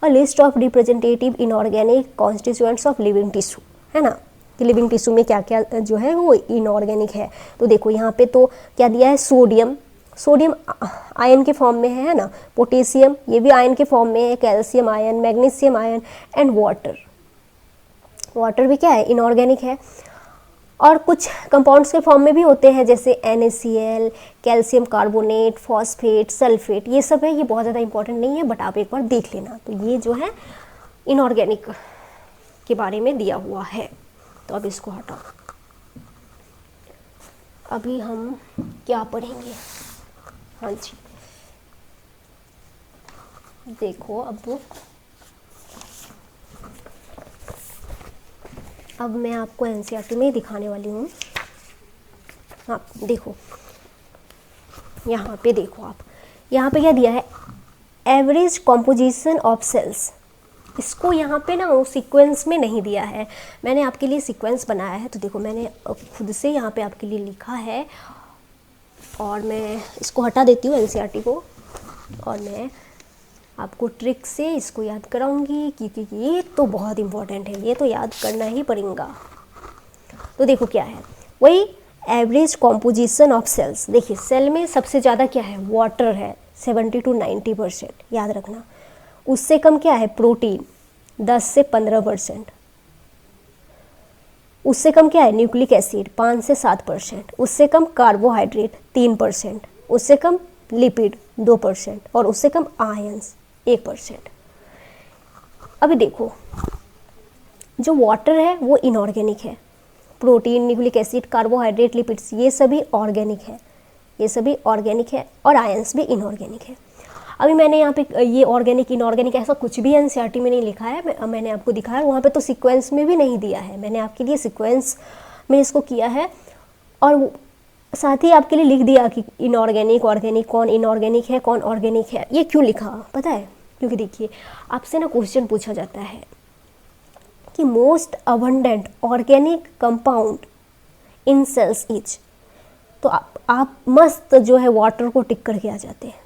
a list of representative inorganic constituents of living tissue, है ना, कि लिविंग टिश्यू में क्या क्या जो है वो इनऑर्गेनिक है। तो देखो यहाँ पे तो क्या दिया है, सोडियम आयन के फॉर्म में है ना, पोटेशियम ये भी आयन के फॉर्म में है, calcium ion, magnesium ion and water भी क्या है, इनऑर्गेनिक है। और कुछ कंपाउंड्स के फॉर्म में भी होते हैं जैसे NaCl, calcium carbonate, phosphate, sulphate, ये सब है। ये बहुत ज़्यादा इंपॉर्टेंट नहीं है बट आप एक बार देख लेना। तो ये जो है इनऑर्गेनिक के बारे में दिया हुआ है। तो अब इसको हटाओ, अभी हम क्या पढ़ेंगे। हाँ जी, देखो अब मैं आपको एनसीईआरटी में दिखाने वाली हूँ। हाँ देखो, यहाँ पे देखो आप, यहाँ पे क्या दिया है, एवरेज कॉम्पोजिशन ऑफ सेल्स। इसको यहाँ पे ना वो सीक्वेंस में नहीं दिया है, मैंने आपके लिए सीक्वेंस बनाया है। तो देखो मैंने खुद से यहाँ पे आपके लिए लिखा है और मैं इसको हटा देती हूँ एनसीईआरटी को, और मैं आपको ट्रिक से इसको याद कराऊंगी क्योंकि ये तो बहुत इम्पोर्टेंट है, ये तो याद करना ही पड़ेगा। तो देखो क्या है, वही एवरेज कॉम्पोजिशन ऑफ सेल्स। देखिए सेल में सबसे ज़्यादा क्या है, वाटर है 70 to 90%, याद रखना। उससे कम क्या है, प्रोटीन 10 से 15%। उससे कम क्या है, न्यूक्लिक एसिड 5 से 7%। उससे कम कार्बोहाइड्रेट 3%। उससे कम लिपिड 2% और उससे कम आयंस 1%। अभी देखो जो वाटर है वो इनऑर्गेनिक है, protein, nucleic acid, carbohydrate, lipids ये सभी ऑर्गेनिक है, ये सभी ऑर्गेनिक है, और आयंस भी इनऑर्गेनिक है। अभी मैंने यहाँ पे ये ऑर्गेनिक इनऑर्गेनिक ऐसा कुछ भी एनसीईआरटी में नहीं लिखा है, मैंने आपको दिखाया, वहाँ पे तो सीक्वेंस में भी नहीं दिया है, मैंने आपके लिए सीक्वेंस में इसको किया है। और साथ ही आपके लिए लिख दिया कि इनऑर्गेनिक, ऑर्गेनिक, कौन इनऑर्गेनिक है कौन ऑर्गेनिक है। ये क्यों लिखा पता है, क्योंकि देखिए आपसे ना क्वेश्चन पूछा जाता है कि most abundant organic compound in cells is, तो आप मस्त जो है वाटर को टिक करके आ जाते हैं।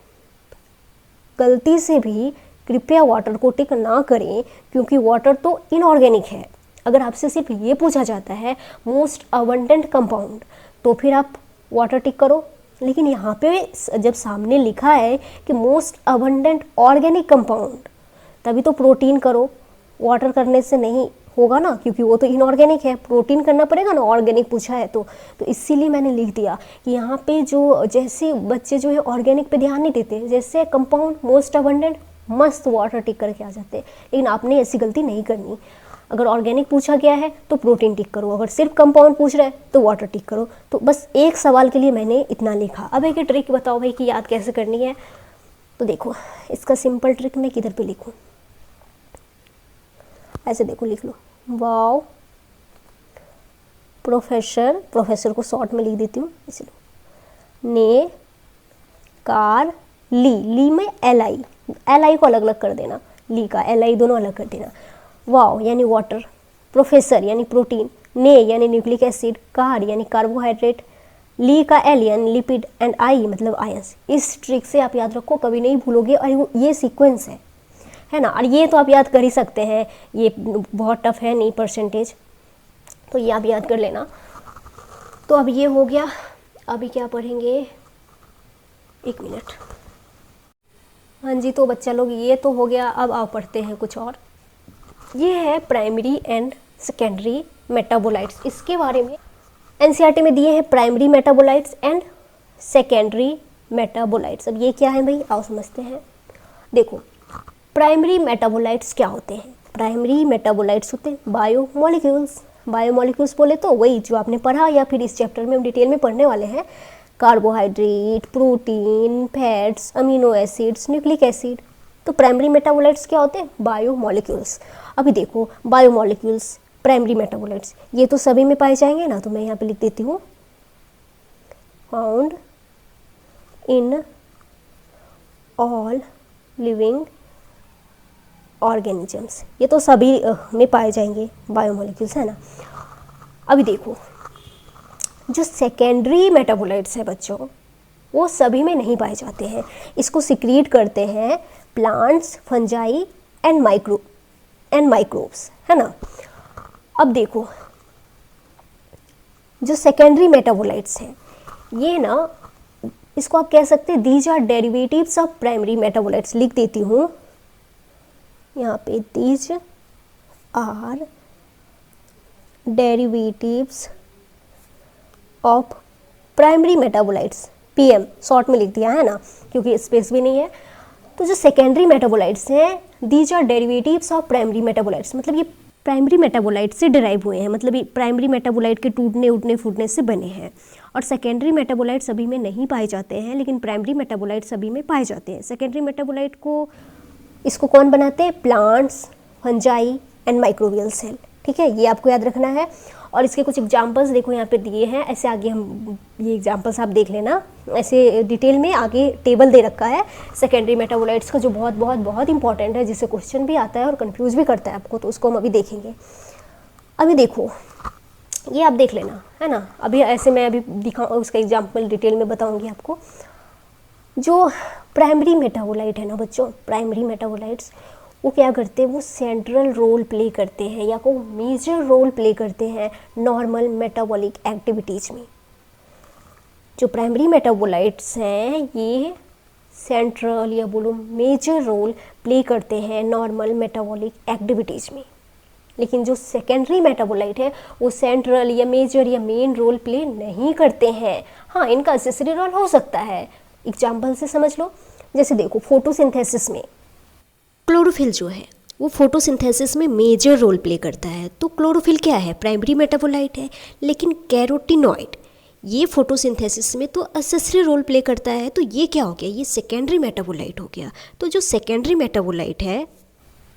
गलती से भी कृपया वाटर को टिक ना करें क्योंकि वाटर तो इनऑर्गेनिक है। अगर आपसे सिर्फ ये पूछा जाता है मोस्ट अबंडेंट कंपाउंड तो फिर आप वाटर टिक करो, लेकिन यहाँ पे जब सामने लिखा है कि मोस्ट अबंडेंट ऑर्गेनिक कंपाउंड तभी तो प्रोटीन करो, वाटर करने से नहीं होगा ना, क्योंकि वो तो इनऑर्गेनिक है, प्रोटीन करना पड़ेगा ना, ऑर्गेनिक पूछा है तो इसीलिए मैंने लिख दिया कि यहाँ पे जो जैसे बच्चे जो है ऑर्गेनिक पे ध्यान नहीं देते, जैसे कंपाउंड मोस्ट अबंडेंट मस्त वाटर टिक करके आ जाते हैं, लेकिन आपने ऐसी गलती नहीं करनी। अगर ऑर्गेनिक पूछा गया है तो प्रोटीन टिक करो, अगर सिर्फ कंपाउंड पूछ रहा है तो वाटर टिक करो। तो बस एक सवाल के लिए मैंने इतना लिखा। अब एक ट्रिक बताओ भाई कि याद कैसे करनी है। तो देखो इसका सिंपल ट्रिक मैं किधर पे लिखूँ, ऐसे देखो लिख लो, वाओ प्रोफेसर, प्रोफेसर को शॉर्ट में लिख देती हूँ इसलिए, ने कार ली, ली में एल आई, एल आई को अलग अलग कर देना, ली का एल आई दोनों अलग कर देना। वाओ यानी वाटर, प्रोफेसर यानी प्रोटीन, ने यानी न्यूक्लिक एसिड, कार यानी कार्बोहाइड्रेट, ली का एल यानी लिपिड एंड आई मतलब आयंस। इस ट्रिक से आप याद रखो, कभी नहीं भूलोगे, और ये सीक्वेंस है ना। और ये तो आप याद कर ही सकते हैं, ये बहुत टफ है नहीं परसेंटेज, तो ये आप याद कर लेना। तो अब ये हो गया, अभी क्या पढ़ेंगे, 1 मिनट। हाँ जी, तो बच्चा लोग ये तो हो गया, अब आप पढ़ते हैं कुछ और। ये है प्राइमरी एंड सेकेंडरी मेटाबोलाइट्स। इसके बारे में एनसीईआरटी में दिए हैं primary metabolites and secondary metabolites. अब ये क्या है भाई, आओ समझते हैं। देखो प्राइमरी मेटाबोलाइट्स क्या होते हैं, प्राइमरी मेटाबोलाइट्स होते हैं बायोमोलिक्यूल्स। बायोमोलिक्यूल्स बोले तो वही जो आपने पढ़ा या फिर इस चैप्टर में हम डिटेल में पढ़ने वाले हैं, carbohydrate, protein, fats, amino acids, nucleic acid. तो प्राइमरी मेटाबोलाइट्स क्या होते हैं, बायोमोलिक्यूल्स। अभी देखो बायोमोलिक्यूल्स, प्राइमरी मेटाबोलाइट्स, ये तो सभी में पाए जाएंगे ना, तो मैं यहाँ पे लिख देती हूँ found in all living organisms, ये तो सभी में पाए जाएंगे बायोमोलिक्यूल्स, है ना। अभी देखो जो सेकेंडरी मेटाबोलाइट्स है बच्चों, वो सभी में नहीं पाए जाते हैं, इसको सिक्रीट करते हैं प्लांट्स, फंजाई एंड माइक्रोब्स, है ना। अब देखो जो सेकेंडरी मेटाबोलाइट्स हैं, ये ना इसको आप कह सकते हैं these are derivatives of primary metabolites. लिख देती हूँ यहाँ पे, these are derivatives of primary metabolites, PM short में लिख दिया है ना, क्योंकि स्पेस भी नहीं है। तो जो सेकेंडरी मेटाबोलाइट्स हैं, these are derivatives of primary metabolites, मतलब ये प्राइमरी मेटाबोलाइट से डिराइव हुए हैं, मतलब ये प्राइमरी मेटाबोलाइट के टूटने उठने फूटने से बने हैं। और सेकेंडरी मेटाबोलाइट सभी में नहीं पाए जाते हैं, लेकिन प्राइमरी मेटाबोलाइट सभी में पाए जाते हैं। सेकेंडरी मेटाबोलाइट को, इसको कौन बनाते हैं, plants, fungi and microbial cell, ठीक है, ये आपको याद रखना है। और इसके कुछ एग्जांपल्स देखो यहाँ पे दिए हैं, ऐसे आगे हम ये एग्जांपल्स आप देख लेना, ऐसे डिटेल में आगे टेबल दे रखा है सेकेंडरी मेटाबोलाइट्स का, जो बहुत बहुत बहुत इंपॉर्टेंट है, जिससे क्वेश्चन भी आता है और कंफ्यूज भी करता है आपको, तो उसको हम अभी देखेंगे। अभी देखो ये आप देख लेना, है ना। अभी ऐसे मैं अभी उसका एग्जाम्पल डिटेल में बताऊँगी आपको। जो प्राइमरी मेटाबोलाइट है ना बच्चों, प्राइमरी मेटाबोलाइट्स वो क्या करते हैं, वो सेंट्रल रोल प्ले करते हैं या को मेजर रोल प्ले करते हैं नॉर्मल मेटाबॉलिक एक्टिविटीज़ में। जो प्राइमरी मेटाबोलाइट्स हैं ये सेंट्रल या बोलो मेजर रोल प्ले करते हैं नॉर्मल मेटाबॉलिक एक्टिविटीज़ में। लेकिन जो सेकेंडरी मेटाबोलाइट है वो सेंट्रल या मेजर या मेन रोल प्ले नहीं करते हैं। हाँ, इनका एक्सेसरी रोल हो सकता है, एग्जाम्पल से समझ लो। जैसे देखो फोटोसिंथेसिस में क्लोरोफिल जो है वो फोटोसिंथेसिस में मेजर रोल प्ले करता है। तो क्लोरोफिल क्या है, प्राइमरी मेटाबोलाइट है। लेकिन कैरोटीनॉइड ये फोटोसिंथेसिस में तो एक्सेसरी रोल प्ले करता है, तो ये क्या हो गया, ये सेकेंडरी मेटाबोलाइट हो गया। तो जो सेकेंडरी मेटाबोलाइट है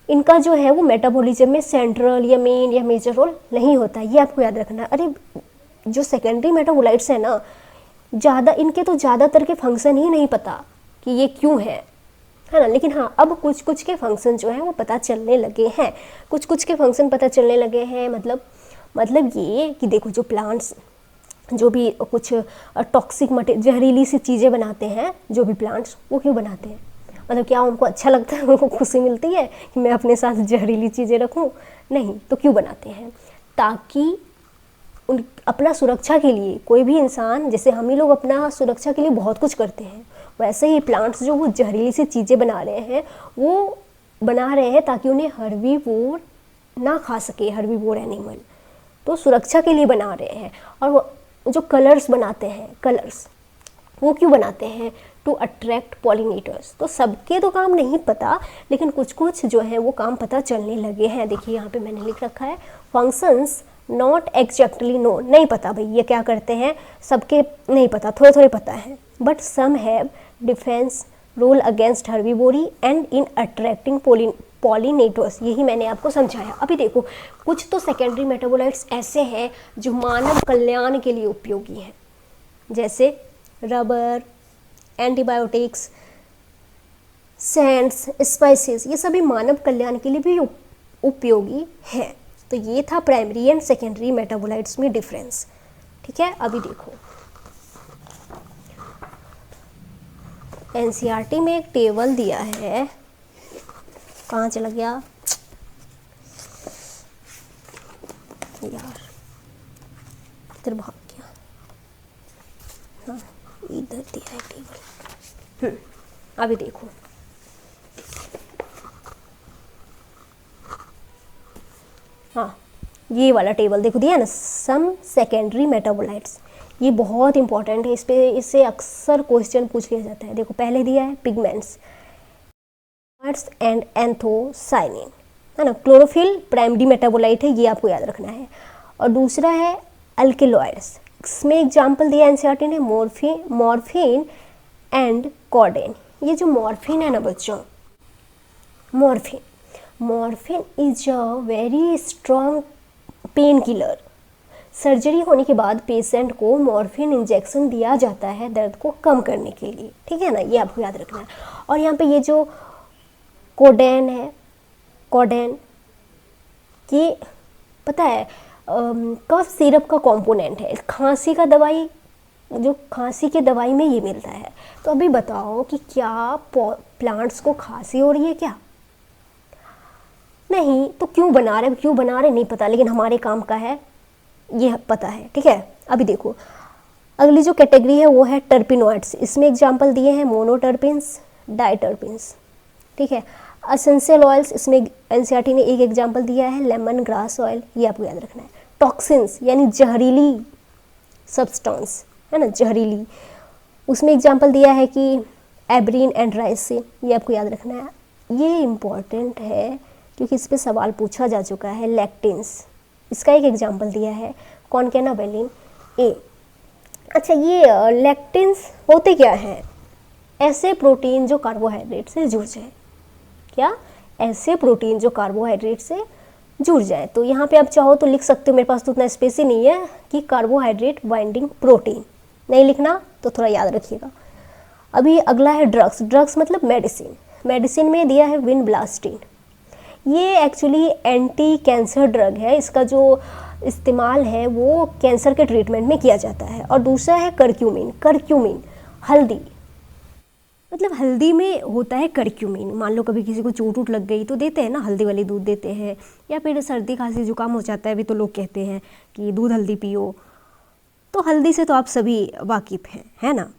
इनका जो है वो मेटाबॉलिज्म में सेंट्रल या मेन या मेजर रोल नहीं होता, ये आपको याद रखना। अरे जो सेकेंडरी मेटाबोलाइट्स है ना, ज़्यादा इनके तो ज़्यादातर के फंक्शन ही नहीं पता कि ये क्यों है ना। लेकिन हाँ, अब कुछ कुछ के फंक्शन जो हैं वो पता चलने लगे हैं, कुछ कुछ के फंक्शन पता चलने लगे हैं। मतलब ये कि देखो जो प्लांट्स जो भी कुछ टॉक्सिक जहरीली सी चीज़ें बनाते हैं, जो भी प्लांट्स, वो क्यों बनाते हैं, मतलब क्या उनको अच्छा लगता है, उनको खुशी मिलती है कि मैं अपने साथ जहरीली चीज़ें रखूं? नहीं, तो क्यों बनाते हैं, ताकि उन अपना सुरक्षा के लिए, कोई भी इंसान जैसे हम ही लोग अपना सुरक्षा के लिए बहुत कुछ करते हैं, वैसे ही प्लांट्स जो वो जहरीली सी चीज़ें बना रहे हैं, वो बना रहे हैं ताकि उन्हें हर्बीवोर ना खा सके, हर्बीवोर एनिमल, तो सुरक्षा के लिए बना रहे हैं। और वो जो कलर्स बनाते हैं, कलर्स वो क्यों बनाते हैं, टू अट्रैक्ट पॉलिनेटर्स। तो सबके तो काम नहीं पता, लेकिन कुछ कुछ जो है वो काम पता चलने लगे हैं। देखिए यहाँ पे मैंने लिख रखा है फंक्शंस नॉट एग्जैक्टली नो, नहीं पता भाई ये क्या करते हैं, सबके नहीं पता, थोड़े थोड़े पता है। But some have defence role against herbivory and in attracting pollinators, यही मैंने आपको समझाया। अभी देखो कुछ तो सेकेंडरी मेटाबोलाइट्स ऐसे हैं जो मानव कल्याण के लिए उपयोगी हैं, जैसे रबर, एंटीबायोटिक्स, सैंड्स, स्पाइसेस, ये सभी मानव कल्याण के लिए भी उपयोगी हैं। तो ये था प्राइमरी एंड सेकेंडरी मेटाबोलाइट्स में डिफरेंस। ठीक है, अभी देखो एनसीईआरटी में एक टेबल दिया है, कहाँ चला गया यार, इधर भाग गया, हाँ इधर दिया है टेबल। अभी देखो हाँ ये वाला टेबल देखो दिया है ना, सम सेकेंडरी मेटाबोलाइट्स, ये बहुत इंपॉर्टेंट है, इस पे इससे अक्सर क्वेश्चन पूछ लिया जाता है। देखो पहले दिया है पिगमेंट्स एंड एंथोसाइनिन, है ना, क्लोरोफिल प्राइमरी मेटाबोलाइट है, ये आपको याद रखना है। और दूसरा है अल्केलॉइड्स, इसमें एग्जाम्पल दिया एनसीईआरटी ने मॉर्फिन एंड कॉडेन। ये जो मॉर्फिन है ना बच्चों, morphine is a very strong pain killer. Surgery होने के बाद पेशेंट को मॉर्फिन इंजेक्शन दिया जाता है दर्द को कम करने के लिए, ठीक है ना, ये आपको याद रखना है। और यहाँ पे ये जो कोडेन है, कोडेन ये पता है कफ सिरप का कंपोनेंट है, खांसी का दवाई, जो खांसी की दवाई में ये मिलता है। तो अभी बताओ कि क्या प्लांट्स को खांसी हो रही है क्या? नहीं, तो क्यों बना रहे नहीं पता, लेकिन हमारे काम का है ये पता है। ठीक है, अभी देखो अगली जो कैटेगरी है वो है टर्पिनॉइड्स, इसमें एग्जांपल दिए हैं मोनोटर्पिन्स, डाइटर्पिन्स। ठीक है, एसेंशियल ऑयल्स, इसमें एनसीईआरटी ने एक एग्जांपल दिया है लेमन ग्रास ऑयल, ये आपको याद रखना है। टॉक्सिन्स यानी जहरीली सब्सटेंस, है ना, जहरीली, उसमें एग्जांपल दिया है कि एब्रीन एंड राइसिन, ये आपको याद रखना है। ये इम्पॉर्टेंट है क्योंकि इस पर सवाल पूछा जा चुका है। लैक्टिन्स, इसका एक एग्जांपल दिया है कॉनकेनावेलिन ए। अच्छा, ये लैक्टिन्स होते क्या हैं? ऐसे प्रोटीन जो कार्बोहाइड्रेट से जुड़ जाए। क्या? ऐसे प्रोटीन जो कार्बोहाइड्रेट से जुड़ जाए। तो यहाँ पे आप चाहो तो लिख सकते हो, मेरे पास तो उतना स्पेस ही नहीं है, कि कार्बोहाइड्रेट बाइंडिंग प्रोटीन। नहीं लिखना तो थोड़ा याद रखिएगा। अभी अगला है ड्रग्स। ड्रग्स मतलब मेडिसिन। मेडिसिन में दिया है विनब्लास्टिन, ये एक्चुअली एंटी कैंसर ड्रग है, इसका जो इस्तेमाल है वो कैंसर के ट्रीटमेंट में किया जाता है। और दूसरा है करक्यूमिन। करक्यूमिन हल्दी, मतलब हल्दी में होता है करक्यूमिन। मान लो कभी किसी को चोट वोट लग गई तो देते हैं ना, हल्दी वाली दूध देते हैं, या फिर सर्दी खांसी जुकाम हो जाता है भी तो लोग कहते हैं कि दूध हल्दी पियो। तो हल्दी से तो आप सभी वाकिफ़ हैं, है ना।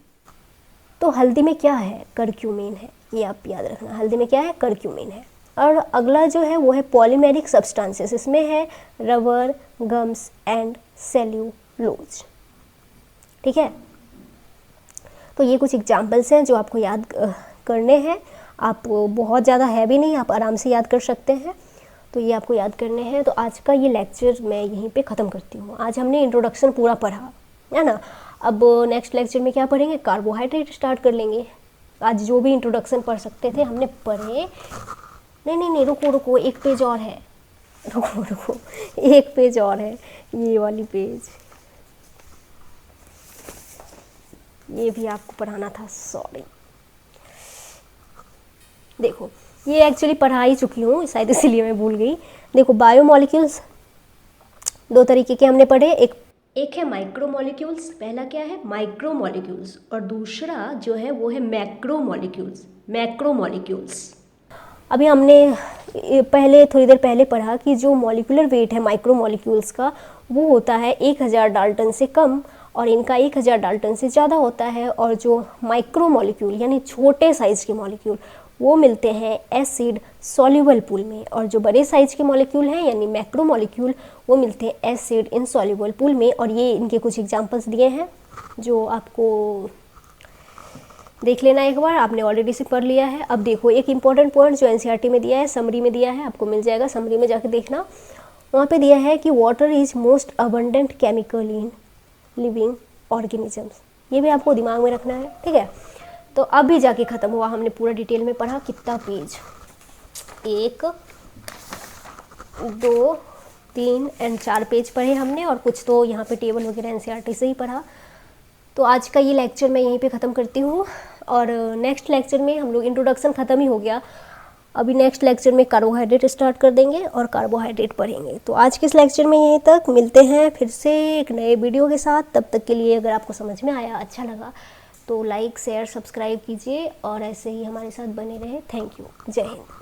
तो हल्दी में क्या है? करक्यूमिन है, ये आप याद रखना। हल्दी में क्या है? करक्यूमिन है। और अगला जो है वो है पॉलीमेरिक सब्सटेंसेस, इसमें है रबर, गम्स एंड सेल्यूलोज। ठीक है, तो ये कुछ एग्जाम्पल्स हैं जो आपको याद करने हैं। आप बहुत ज़्यादा है भी नहीं, आप आराम से याद कर सकते हैं, तो ये आपको याद करने हैं। तो आज का ये लेक्चर मैं यहीं पे ख़त्म करती हूँ। आज हमने इंट्रोडक्शन पूरा पढ़ा, है ना। अब नेक्स्ट लेक्चर में क्या पढ़ेंगे? कार्बोहाइड्रेट स्टार्ट कर लेंगे। आज जो भी इंट्रोडक्शन पढ़ सकते थे हमने पढ़े। नहीं, रुको, एक पेज और है, रुको, एक पेज और है, ये वाली पेज, ये भी आपको पढ़ाना था, सॉरी। देखो ये एक्चुअली पढ़ा ही चुकी हूँ शायद, इसीलिए मैं भूल गई। देखो बायोमोलिक्यूल्स दो तरीके के हमने पढ़े, एक है माइक्रोमोलिक्यूल्स, पहला क्या है? माइक्रोमोलिक्यूल्स, और दूसरा जो है वो है मैक्रोमोलिक्यूल्स। अभी हमने पहले थोड़ी देर पहले पढ़ा कि जो मॉलिक्यूलर वेट है माइक्रोमोलिक्यूल्स का वो होता है 1000 डाल्टन से कम, और इनका 1000 डाल्टन से ज़्यादा होता है। और जो माइक्रोमोलिक्यूल यानी छोटे साइज़ के मॉलिक्यूल वो मिलते हैं एसिड सॉल्युबल पूल में, और जो बड़े साइज़ के मॉलिक्यूल हैं यानी मैक्रोमोलिक्यूल वो मिलते हैं एसिड इनसॉल्युबल पूल में। और ये इनके कुछ एग्जांपल्स दिए हैं जो आपको देख लेना एक बार, आपने ऑलरेडी से पढ़ लिया है। अब देखो एक इंपॉर्टेंट पॉइंट जो एनसीईआरटी में दिया है, समरी में दिया है, आपको मिल जाएगा, समरी में जाके देखना। वहाँ पे दिया है कि water is most abundant chemical in living organisms. ये भी आपको दिमाग में रखना है, ठीक है। तो अब भी जाके ख़त्म हुआ, हमने पूरा डिटेल में पढ़ा। कितना पेज? 1 2 3 एंड 4 पेज पढ़े हमने, और कुछ तो यहाँ पे टेबल वगैरह एनसीईआरटी से ही पढ़ा। तो आज का ये लेक्चर मैं यहीं पे ख़त्म करती हूँ, और नेक्स्ट लेक्चर में हम लोग इंट्रोडक्शन ख़त्म ही हो गया, अभी नेक्स्ट लेक्चर में कार्बोहाइड्रेट स्टार्ट कर देंगे और कार्बोहाइड्रेट पढ़ेंगे। तो आज के इस लेक्चर में यहीं तक, मिलते हैं फिर से एक नए वीडियो के साथ। तब तक के लिए अगर आपको समझ में आया, अच्छा लगा, तो लाइक शेयर सब्सक्राइब कीजिए और ऐसे ही हमारे साथ बने रहें। Thank you. जय हिंद।